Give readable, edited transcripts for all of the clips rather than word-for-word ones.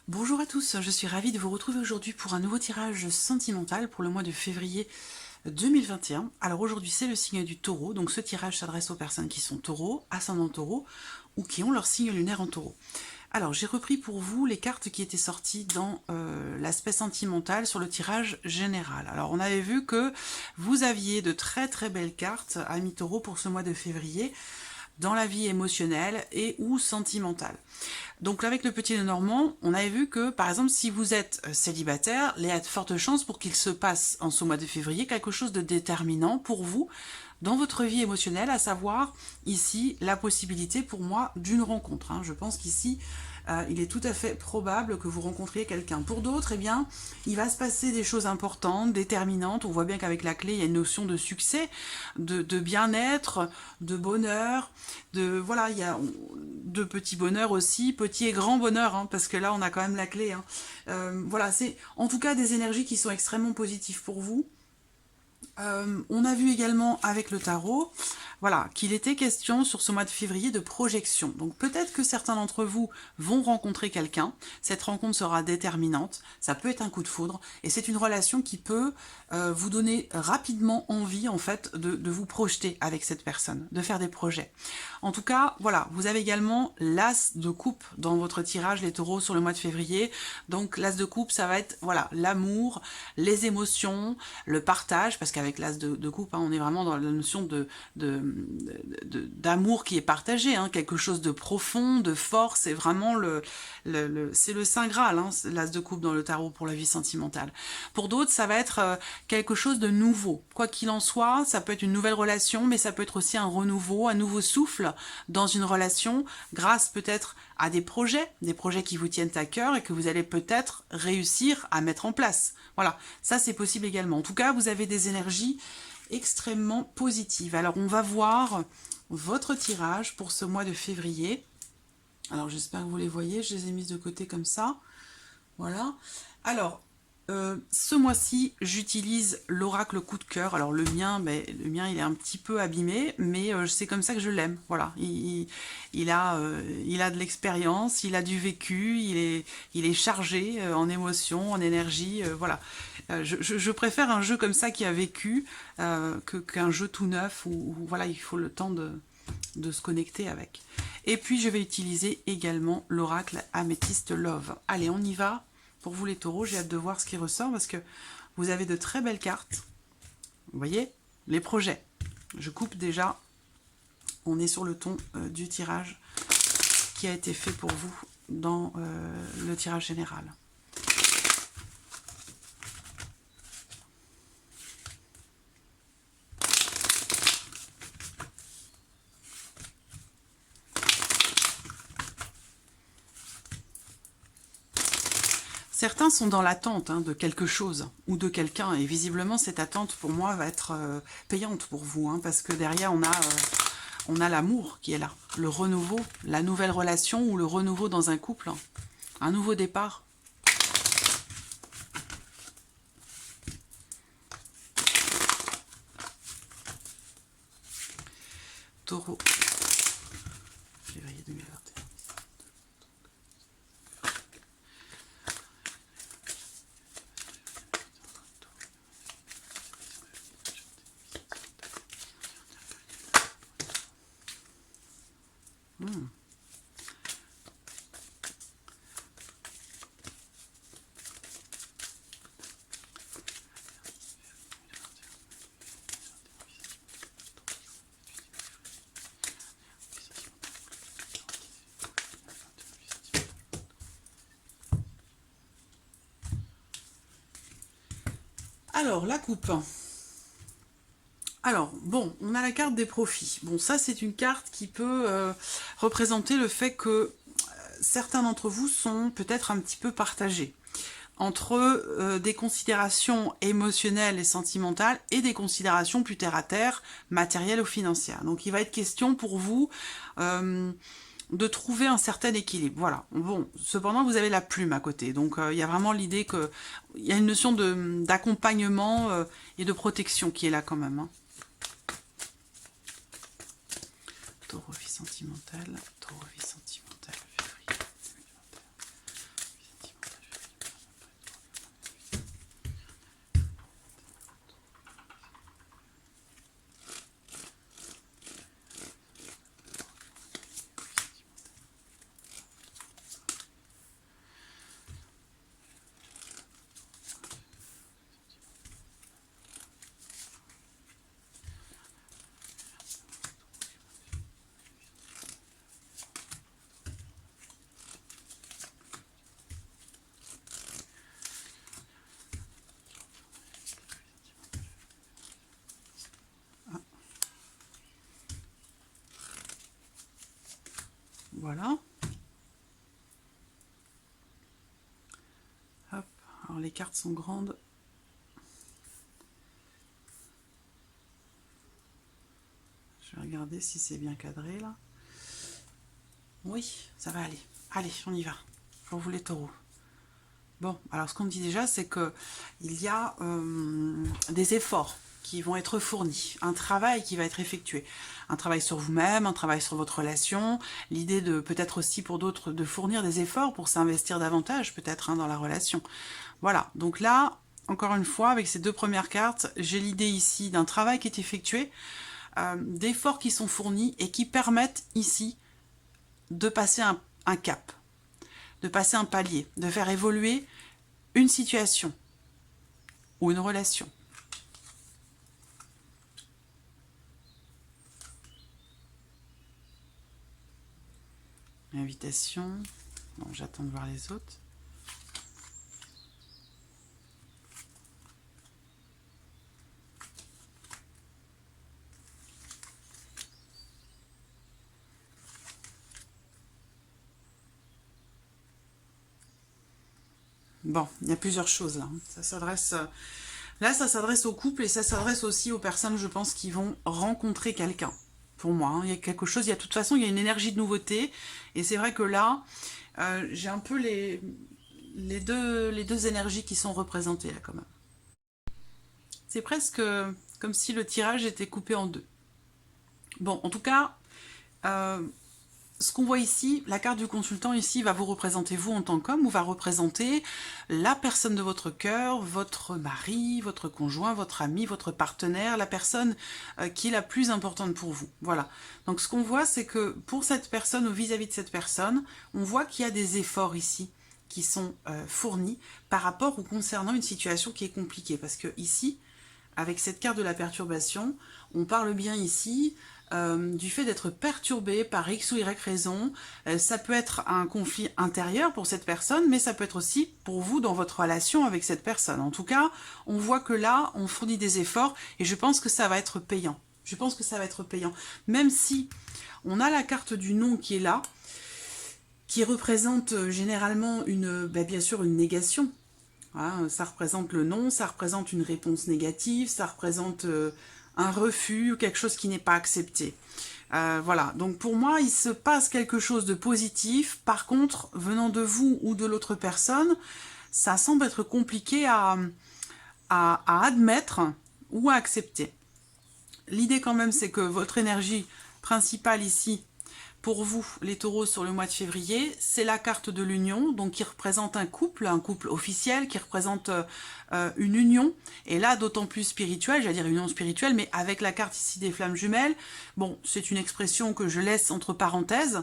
Bonjour à tous, je suis ravie de vous retrouver aujourd'hui pour un nouveau tirage sentimental pour le mois de février 2021. Alors aujourd'hui c'est le signe du taureau, donc ce tirage s'adresse aux personnes qui sont taureaux, ascendant taureau ou qui ont leur signe lunaire en taureau. Alors j'ai repris pour vous les cartes qui étaient sorties dans l'aspect sentimental sur le tirage général. Alors on avait vu que vous aviez de très très belles cartes, amis taureaux, pour ce mois de février, dans la vie émotionnelle et ou sentimentale. Donc avec le petit Lenormand, on avait vu que, par exemple, si vous êtes célibataire, il y a de fortes chances pour qu'il se passe en ce mois de février quelque chose de déterminant pour vous dans votre vie émotionnelle, à savoir ici la possibilité pour moi d'une rencontre. Je pense qu'ici, il est tout à fait probable que vous rencontriez quelqu'un. Pour d'autres, eh bien, il va se passer des choses importantes, déterminantes. On voit bien qu'avec la clé, il y a une notion de succès, de bien-être, de bonheur, voilà, il y a de petits bonheurs aussi, petit et grand bonheur, parce que là, on a quand même la clé. Voilà, c'est en tout cas des énergies qui sont extrêmement positives pour vous. On a vu également avec le tarot, voilà, qu'il était question sur ce mois de février de projection. Donc peut-être que certains d'entre vous vont rencontrer quelqu'un, cette rencontre sera déterminante, ça peut être un coup de foudre, et c'est une relation qui peut vous donner rapidement envie en fait de vous projeter avec cette personne, de faire des projets. En tout cas, voilà, vous avez également l'as de coupe dans votre tirage, les taureaux, sur le mois de février. Donc l'as de coupe, ça va être voilà, l'amour, les émotions, le partage, parce qu'avec l'as de coupe, on est vraiment dans la notion d'amour qui est partagé, quelque chose de profond, de fort. C'est vraiment c'est le Saint Graal, l'as de coupe dans le tarot pour la vie sentimentale. Pour d'autres, ça va être quelque chose de nouveau. Quoi qu'il en soit, ça peut être une nouvelle relation, mais ça peut être aussi un renouveau, un nouveau souffle dans une relation, grâce peut-être à des projets qui vous tiennent à cœur et que vous allez peut-être réussir à mettre en place. Voilà, ça c'est possible également. En tout cas, vous avez des énergies extrêmement positives. Alors on va voir votre tirage pour ce mois de février. Alors j'espère que vous les voyez, je les ai mises de côté comme ça. Voilà. Alors, ce mois-ci, j'utilise l'oracle coup de cœur. Alors le mien, il est un petit peu abîmé, mais c'est comme ça que je l'aime. Voilà, il a de l'expérience, il a du vécu, il est chargé en émotions, en énergie. Voilà, je préfère un jeu comme ça qui a vécu qu'un jeu tout neuf où voilà, il faut le temps de se connecter avec. Et puis je vais utiliser également l'oracle Améthyste Love. Allez, on y va. Pour vous les taureaux, j'ai hâte de voir ce qui ressort parce que vous avez de très belles cartes. Vous voyez, les projets. Je coupe déjà. On est sur le ton du tirage qui a été fait pour vous dans le tirage général. Certains sont dans l'attente de quelque chose ou de quelqu'un, et visiblement cette attente pour moi va être payante pour vous, parce que derrière on a l'amour qui est là, le renouveau, la nouvelle relation ou le renouveau dans un couple, un nouveau départ. Taureau, février 2021. Alors, la coupe. Alors, bon, on a la carte des profits. Bon, ça, c'est une carte qui peut représenter le fait que certains d'entre vous sont peut-être un petit peu partagés entre des considérations émotionnelles et sentimentales et des considérations plus terre-à-terre, matérielles ou financières. Donc, il va être question pour vous de trouver un certain équilibre. Voilà. Bon, cependant, vous avez la plume à côté. Donc, il y a vraiment l'idée que il y a une notion d'accompagnement et de protection qui est là quand même. Taureau, vie sentimentale. Taureau, vie sentimentale. Février 2021. Vie sentimentale. Voilà. Hop. Alors les cartes sont grandes. Je vais regarder si c'est bien cadré là. Oui, ça va aller. Allez, on y va. Pour vous les taureaux. Bon, alors ce qu'on me dit déjà, c'est que il y a des efforts qui vont être fournis, un travail qui va être effectué, un travail sur vous-même, un travail sur votre relation, l'idée de peut-être aussi pour d'autres de fournir des efforts pour s'investir davantage peut-être dans la relation. Voilà, donc là, encore une fois, avec ces deux premières cartes, j'ai l'idée ici d'un travail qui est effectué, d'efforts qui sont fournis et qui permettent ici de passer un cap, de passer un palier, de faire évoluer une situation ou une relation. Invitation. Bon, j'attends de voir les autres. Bon, il y a plusieurs choses là. Ça s'adresse... Là, ça s'adresse au couple et ça s'adresse aussi aux personnes, je pense, qui vont rencontrer quelqu'un. Pour moi, il y a quelque chose, il y a de toute façon, il y a une énergie de nouveauté. Et c'est vrai que là, j'ai un peu les deux énergies qui sont représentées là quand même. C'est presque comme si le tirage était coupé en deux. Bon, en tout cas, ce qu'on voit ici, la carte du consultant ici va vous représenter vous en tant qu'homme ou va représenter la personne de votre cœur, votre mari, votre conjoint, votre ami, votre partenaire, la personne qui est la plus importante pour vous. Voilà. Donc ce qu'on voit, c'est que pour cette personne ou vis-à-vis de cette personne, on voit qu'il y a des efforts ici qui sont fournis par rapport ou concernant une situation qui est compliquée. Parce que ici, avec cette carte de la perturbation, on parle bien ici du fait d'être perturbé par X ou Y raison. Ça peut être un conflit intérieur pour cette personne, mais ça peut être aussi pour vous dans votre relation avec cette personne. En tout cas, on voit que là, on fournit des efforts et je pense que ça va être payant. Je pense que ça va être payant. Même si on a la carte du non qui est là, qui représente généralement bien sûr une négation. Voilà, ça représente le non, ça représente une réponse négative, ça représente un refus ou quelque chose qui n'est pas accepté. Voilà, donc pour moi, il se passe quelque chose de positif. Par contre, venant de vous ou de l'autre personne, ça semble être compliqué à admettre ou à accepter. L'idée quand même, c'est que votre énergie principale ici, pour vous, les taureaux, sur le mois de février, c'est la carte de l'union, donc qui représente un couple officiel, qui représente une union, et là, d'autant plus spirituelle, j'allais dire union spirituelle, mais avec la carte ici des flammes jumelles, bon, c'est une expression que je laisse entre parenthèses,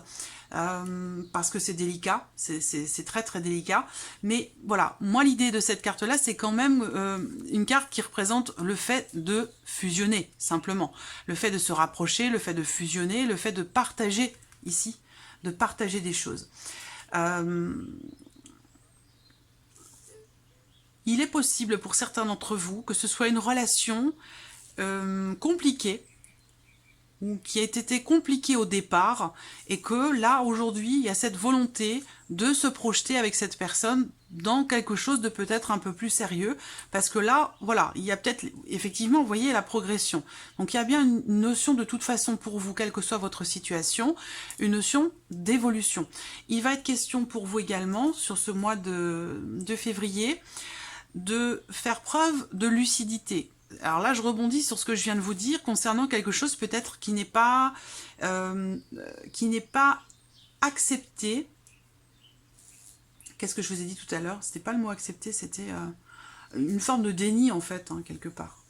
parce que c'est délicat, c'est très très délicat, mais voilà, moi l'idée de cette carte-là, c'est quand même une carte qui représente le fait de fusionner, simplement, le fait de se rapprocher, le fait de fusionner, le fait de partager ici, de partager des choses. Il est possible pour certains d'entre vous que ce soit une relation compliquée, ou qui a été compliquée au départ, et que là, aujourd'hui, il y a cette volonté de se projeter avec cette personne dans quelque chose de peut-être un peu plus sérieux, parce que là, voilà, il y a peut-être, effectivement, vous voyez la progression. Donc il y a bien une notion de toute façon pour vous, quelle que soit votre situation, une notion d'évolution. Il va être question pour vous également, sur ce mois de février, de faire preuve de lucidité. Alors là, je rebondis sur ce que je viens de vous dire concernant quelque chose peut-être qui n'est pas accepté. Qu'est-ce que je vous ai dit tout à l'heure? C'était pas le mot accepté, c'était une forme de déni en fait, quelque part.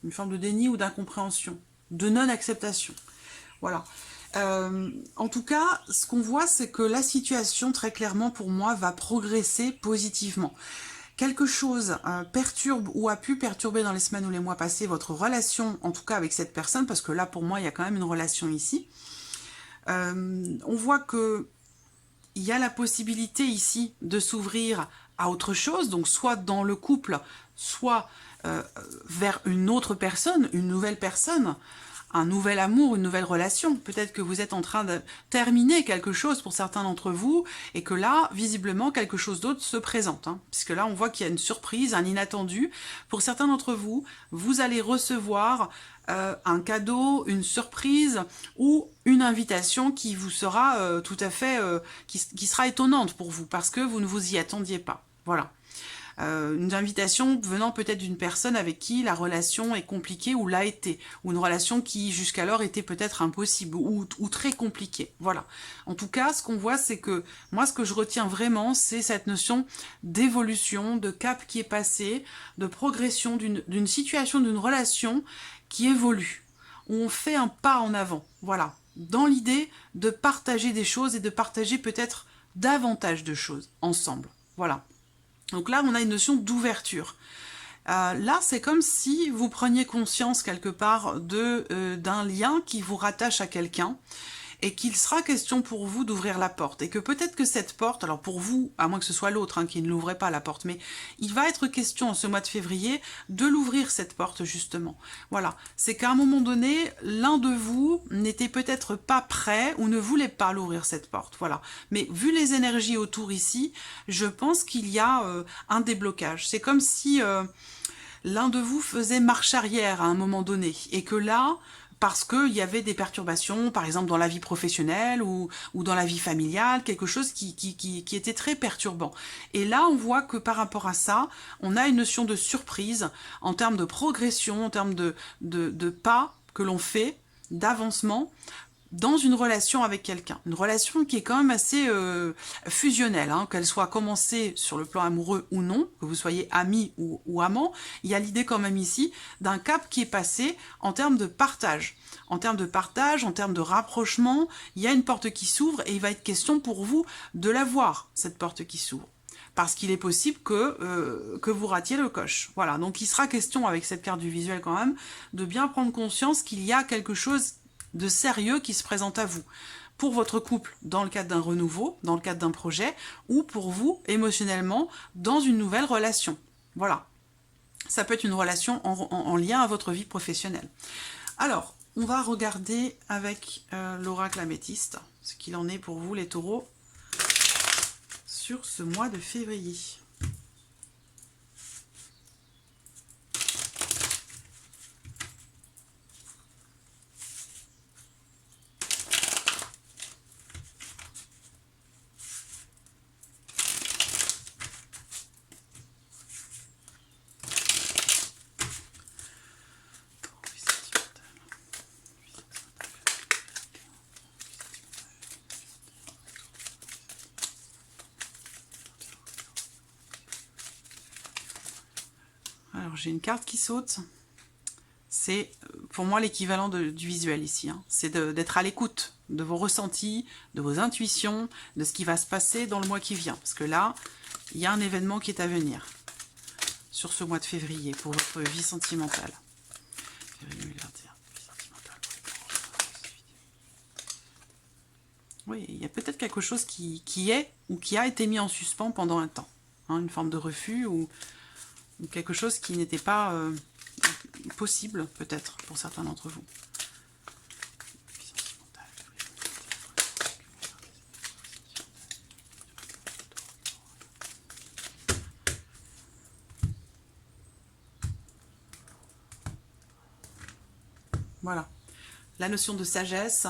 Une forme de déni ou d'incompréhension, de non-acceptation. Voilà. En tout cas, ce qu'on voit, c'est que la situation, très clairement pour moi, va progresser positivement. Quelque chose perturbe ou a pu perturber dans les semaines ou les mois passés votre relation, en tout cas avec cette personne, parce que là, pour moi, il y a quand même une relation ici. On voit que il y a la possibilité ici de s'ouvrir à autre chose, donc soit dans le couple, soit vers une autre personne, une nouvelle personne, un nouvel amour, une nouvelle relation. Peut-être que vous êtes en train de terminer quelque chose pour certains d'entre vous, et que là, visiblement, quelque chose d'autre se présente. Puisque là, on voit qu'il y a une surprise, un inattendu. Pour certains d'entre vous, vous allez recevoir un cadeau, une surprise ou une invitation qui vous sera tout à fait, qui sera étonnante pour vous, parce que vous ne vous y attendiez pas. Voilà. Une invitation venant peut-être d'une personne avec qui la relation est compliquée ou l'a été, ou une relation qui jusqu'alors était peut-être impossible ou très compliquée. Voilà. En tout cas, ce qu'on voit, c'est que moi, ce que je retiens vraiment, c'est cette notion d'évolution, de cap qui est passé, de progression d'une situation, d'une relation qui évolue, où on fait un pas en avant. Voilà. Dans l'idée de partager des choses et de partager peut-être davantage de choses ensemble. Voilà. Donc là, on a une notion d'ouverture. Là, c'est comme si vous preniez conscience quelque part d'un lien qui vous rattache à quelqu'un et qu'il sera question pour vous d'ouvrir la porte. Et que peut-être que cette porte, alors pour vous, à moins que ce soit l'autre qui ne l'ouvrait pas la porte, mais il va être question en ce mois de février de l'ouvrir cette porte justement. Voilà, c'est qu'à un moment donné, l'un de vous n'était peut-être pas prêt ou ne voulait pas l'ouvrir cette porte. Voilà, mais vu les énergies autour ici, je pense qu'il y a un déblocage. C'est comme si l'un de vous faisait marche arrière à un moment donné et que là, parce qu'il y avait des perturbations, par exemple dans la vie professionnelle ou dans la vie familiale, quelque chose qui était très perturbant. Et là, on voit que par rapport à ça, on a une notion de surprise en termes de progression, en termes de pas que l'on fait, d'avancement, dans une relation avec quelqu'un. Une relation qui est quand même assez fusionnelle, qu'elle soit commencée sur le plan amoureux ou non, que vous soyez amis ou amants, il y a l'idée quand même ici d'un cap qui est passé en termes de partage. En termes de partage, en termes de rapprochement, il y a une porte qui s'ouvre et il va être question pour vous de la voir, cette porte qui s'ouvre. Parce qu'il est possible que vous ratiez le coche. Voilà, donc il sera question avec cette carte du visuel quand même, de bien prendre conscience qu'il y a quelque chose de sérieux qui se présente à vous. Pour votre couple, dans le cadre d'un renouveau, dans le cadre d'un projet, ou pour vous, émotionnellement, dans une nouvelle relation. Voilà. Ça peut être une relation en lien à votre vie professionnelle. Alors, on va regarder avec l'oracle améthyste, ce qu'il en est pour vous, les taureaux, sur ce mois de février. Alors, j'ai une carte qui saute. C'est pour moi l'équivalent du visuel ici. C'est d'être à l'écoute de vos ressentis, de vos intuitions, de ce qui va se passer dans le mois qui vient. Parce que là, il y a un événement qui est à venir sur ce mois de février pour votre vie sentimentale. Oui, il y a peut-être quelque chose qui est ou qui a été mis en suspens pendant un temps. Une forme de refus ou quelque chose qui n'était pas possible, peut-être, pour certains d'entre vous. Voilà. La notion de sagesse.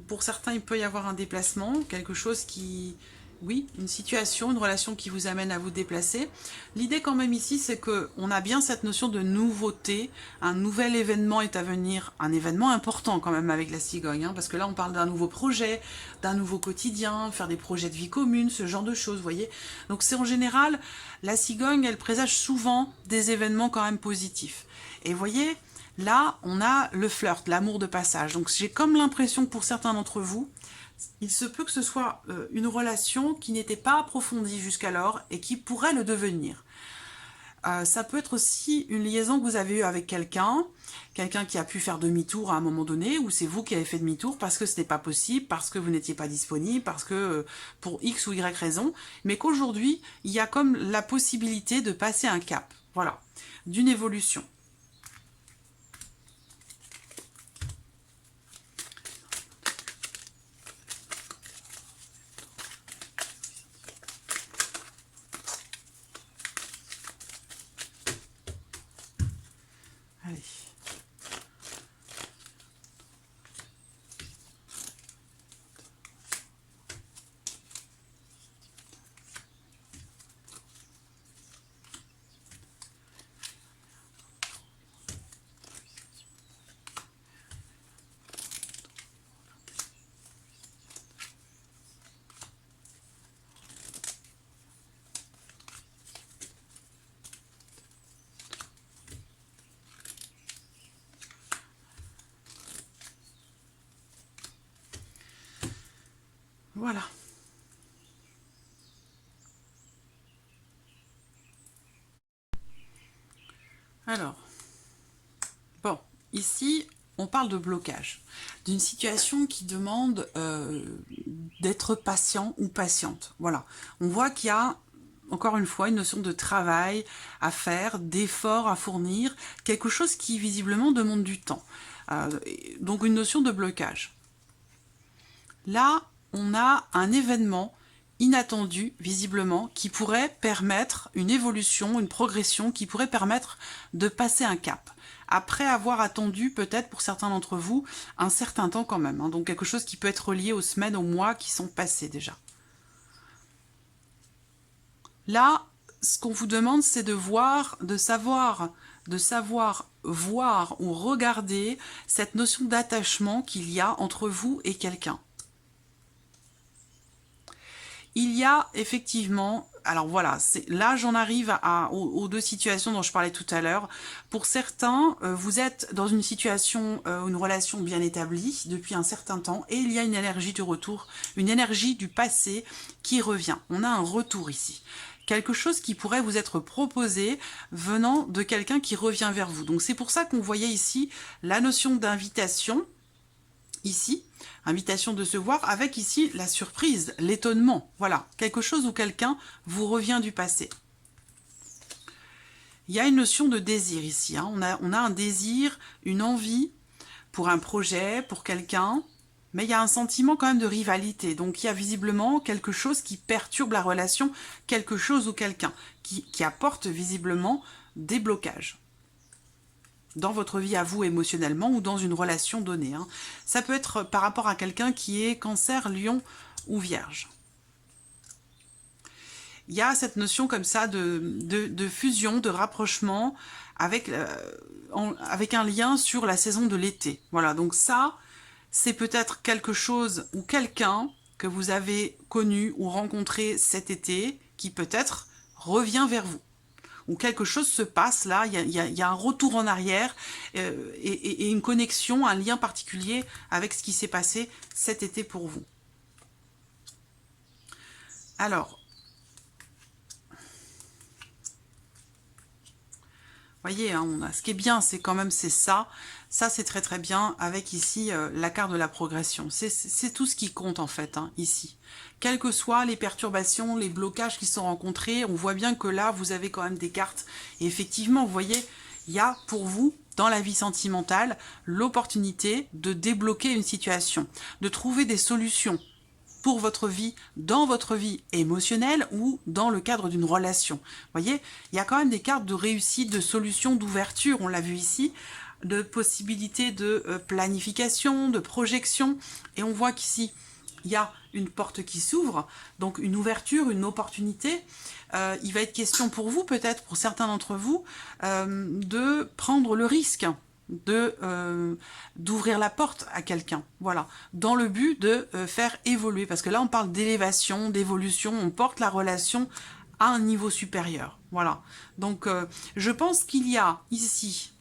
Pour certains, il peut y avoir un déplacement, quelque chose qui... Oui, une situation, une relation qui vous amène à vous déplacer. L'idée quand même ici, c'est qu'on a bien cette notion de nouveauté. Un nouvel événement est à venir, un événement important quand même avec la cigogne, parce que là on parle d'un nouveau projet, d'un nouveau quotidien, faire des projets de vie commune, ce genre de choses, vous voyez. Donc c'est en général, la cigogne, elle présage souvent des événements quand même positifs. Et vous voyez, là on a le flirt, l'amour de passage. Donc j'ai comme l'impression que pour certains d'entre vous, il se peut que ce soit une relation qui n'était pas approfondie jusqu'alors et qui pourrait le devenir. Ça peut être aussi une liaison que vous avez eue avec quelqu'un qui a pu faire demi-tour à un moment donné, ou c'est vous qui avez fait demi-tour parce que ce n'est pas possible, parce que vous n'étiez pas disponible, parce que pour X ou Y raison, mais qu'aujourd'hui, il y a comme la possibilité de passer un cap, voilà, d'une évolution. Allez. Voilà. Alors, bon, ici, on parle de blocage, d'une situation qui demande d'être patient ou patiente. Voilà, on voit qu'il y a, encore une fois, une notion de travail à faire, d'effort à fournir, quelque chose qui visiblement demande du temps. Donc une notion de blocage. Là, on a un événement inattendu, visiblement, qui pourrait permettre une évolution, une progression, qui pourrait permettre de passer un cap. Après avoir attendu, peut-être pour certains d'entre vous, un certain temps quand même. Hein, donc quelque chose qui peut être relié aux semaines, aux mois qui sont passés déjà. Là, ce qu'on vous demande, c'est de voir, de savoir voir ou regarder cette notion d'attachement qu'il y a entre vous et quelqu'un. Il y a effectivement, alors voilà, là j'en arrive aux deux situations dont je parlais tout à l'heure. Pour certains, vous êtes dans une situation, une relation bien établie depuis un certain temps et il y a une énergie du retour, une énergie du passé qui revient. On a un retour ici. Quelque chose qui pourrait vous être proposé venant de quelqu'un qui revient vers vous. Donc c'est pour ça qu'on voyait ici la notion d'invitation, ici, invitation de se voir, avec ici la surprise, l'étonnement. Voilà, quelque chose où quelqu'un vous revient du passé. Il y a une notion de désir ici. Hein. On a un désir, une envie pour un projet, pour quelqu'un, mais il y a un sentiment quand même de rivalité. Donc il y a visiblement quelque chose qui perturbe la relation, quelque chose ou quelqu'un, qui apporte visiblement des blocages dans votre vie à vous émotionnellement ou dans une relation donnée. Hein. Ça peut être par rapport à quelqu'un qui est Cancer, Lion ou Vierge. Il y a cette notion comme ça de fusion, de rapprochement avec un lien sur la saison de l'été. Voilà, donc ça, c'est peut-être quelque chose ou quelqu'un que vous avez connu ou rencontré cet été qui peut-être revient vers vous. Où quelque chose se passe, là, il y a un retour en arrière et une connexion, un lien particulier avec ce qui s'est passé cet été pour vous. Alors, voyez, hein, ce qui est bien, c'est quand même, c'est ça. Ça, c'est très très bien avec ici la carte de la progression. C'est tout ce qui compte en fait, hein, ici. Quelles que soient les perturbations, les blocages qui sont rencontrés, on voit bien que là, vous avez quand même des cartes. Et effectivement, vous voyez, il y a pour vous, dans la vie sentimentale, l'opportunité de débloquer une situation, de trouver des solutions pour votre vie, dans votre vie émotionnelle ou dans le cadre d'une relation. Vous voyez, il y a quand même des cartes de réussite, de solutions, d'ouverture, on l'a vu ici, de possibilités de planification, de projection. Et on voit qu'ici, il y a une porte qui s'ouvre, donc une ouverture, une opportunité. Il va être question pour vous, peut-être pour certains d'entre vous, de prendre le risque d'ouvrir la porte à quelqu'un, voilà, dans le but de faire évoluer, parce que là on parle d'élévation, d'évolution, on porte la relation à un niveau supérieur, voilà. Donc je pense qu'il y a ici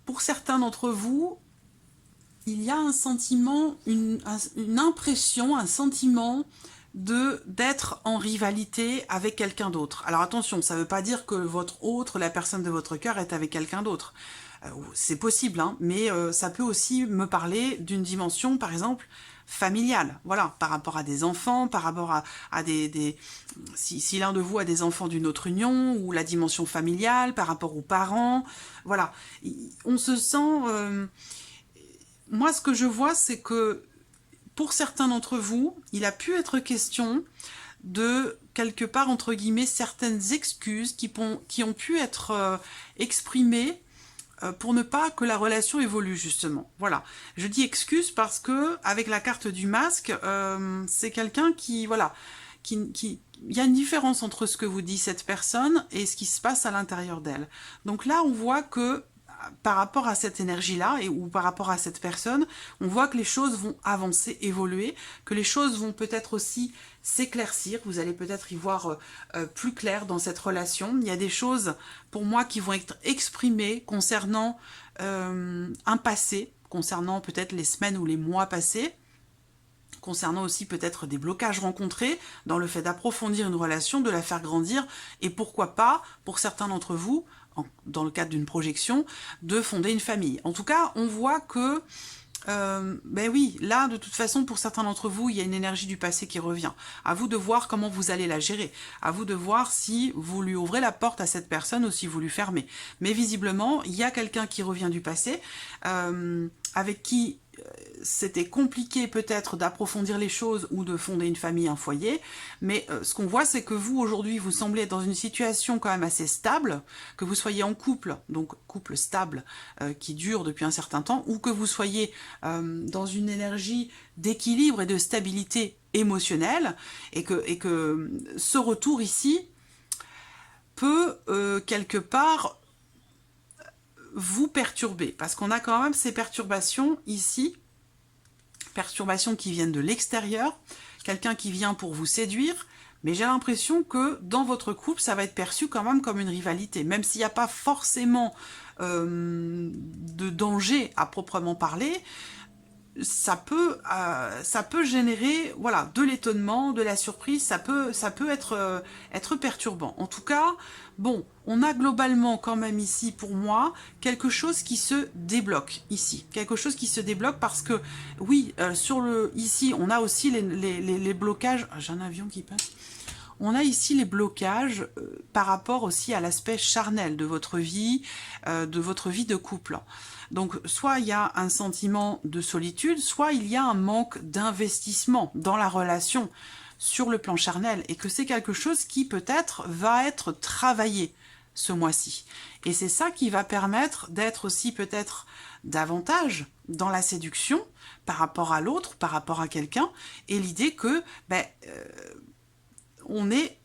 pour certains d'entre vous, il y a un sentiment, une impression, un sentiment d'être en rivalité avec quelqu'un d'autre. Alors attention, ça ne veut pas dire que votre autre, la personne de votre cœur, est avec quelqu'un d'autre. C'est possible, hein, mais ça peut aussi me parler d'une dimension, par exemple, familiale. Voilà, par rapport à des enfants, par rapport à si l'un de vous a des enfants d'une autre union, ou la dimension familiale, par rapport aux parents. Voilà, on se sent... moi, ce que je vois, c'est que pour certains d'entre vous, il a pu être question de, quelque part, entre guillemets, certaines excuses qui ont pu être exprimées pour ne pas que la relation évolue, justement. Voilà. Je dis excuse parce que, avec la carte du masque, c'est quelqu'un qui, voilà, il y a une différence entre ce que vous dit cette personne et ce qui se passe à l'intérieur d'elle. Donc là, on voit que par rapport à cette énergie-là ou par rapport à cette personne, on voit que les choses vont avancer, évoluer, que les choses vont peut-être aussi s'éclaircir. Vous allez peut-être y voir plus clair dans cette relation. Il y a des choses, pour moi, qui vont être exprimées concernant un passé, concernant peut-être les semaines ou les mois passés, concernant aussi peut-être des blocages rencontrés dans le fait d'approfondir une relation, de la faire grandir, et pourquoi pas, pour certains d'entre vous, dans le cadre d'une projection, de fonder une famille. En tout cas, on voit que, ben oui, là, de toute façon, pour certains d'entre vous, il y a une énergie du passé qui revient. À vous de voir comment vous allez la gérer. À vous de voir si vous lui ouvrez la porte à cette personne ou si vous lui fermez. Mais visiblement, il y a quelqu'un qui revient du passé, avec qui c'était compliqué peut-être d'approfondir les choses ou de fonder une famille, un foyer, mais ce qu'on voit, c'est que vous, aujourd'hui, vous semblez être dans une situation quand même assez stable, que vous soyez en couple, donc couple stable, qui dure depuis un certain temps, ou que vous soyez dans une énergie d'équilibre et de stabilité émotionnelle, et que ce retour ici peut, quelque part, vous perturber, parce qu'on a quand même ces perturbations ici, perturbations qui viennent de l'extérieur, quelqu'un qui vient pour vous séduire, mais j'ai l'impression que dans votre couple, ça va être perçu quand même comme une rivalité, même s'il n'y a pas forcément de danger à proprement parler, ça peut générer, voilà, de l'étonnement, de la surprise, ça peut être perturbant. En tout cas, bon, on a globalement quand même ici, pour moi, quelque chose qui se débloque ici. Quelque chose qui se débloque parce que, oui, ici, on a aussi les blocages. J'ai un avion qui passe. On a ici les blocages par rapport aussi à l'aspect charnel de votre vie de couple. Donc, soit il y a un sentiment de solitude, soit il y a un manque d'investissement dans la relation sur le plan charnel, et que c'est quelque chose qui peut-être va être travaillé ce mois-ci. Et c'est ça qui va permettre d'être aussi peut-être davantage dans la séduction par rapport à l'autre, par rapport à quelqu'un, et l'idée que on ait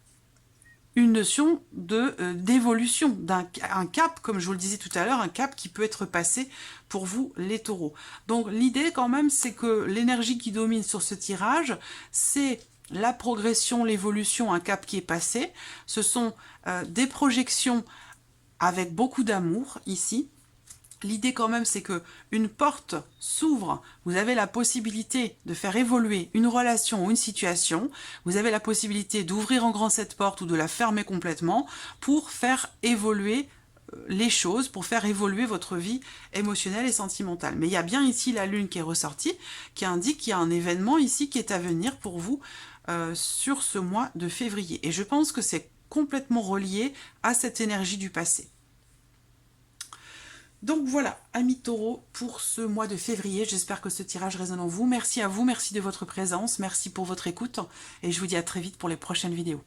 une notion d'évolution, un cap, comme je vous le disais tout à l'heure, un cap qui peut être passé pour vous, les taureaux. Donc l'idée quand même, c'est que l'énergie qui domine sur ce tirage, c'est la progression, l'évolution, un cap qui est passé. Ce sont des projections avec beaucoup d'amour ici. L'idée quand même, c'est que une porte s'ouvre, vous avez la possibilité de faire évoluer une relation ou une situation, vous avez la possibilité d'ouvrir en grand cette porte ou de la fermer complètement pour faire évoluer les choses, pour faire évoluer votre vie émotionnelle et sentimentale. Mais il y a bien ici la lune qui est ressortie, qui indique qu'il y a un événement ici qui est à venir pour vous sur ce mois de février. Et je pense que c'est complètement relié à cette énergie du passé. Donc voilà, amis taureaux, pour ce mois de février, j'espère que ce tirage résonne en vous. Merci à vous, merci de votre présence, merci pour votre écoute, et je vous dis à très vite pour les prochaines vidéos.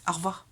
Au revoir.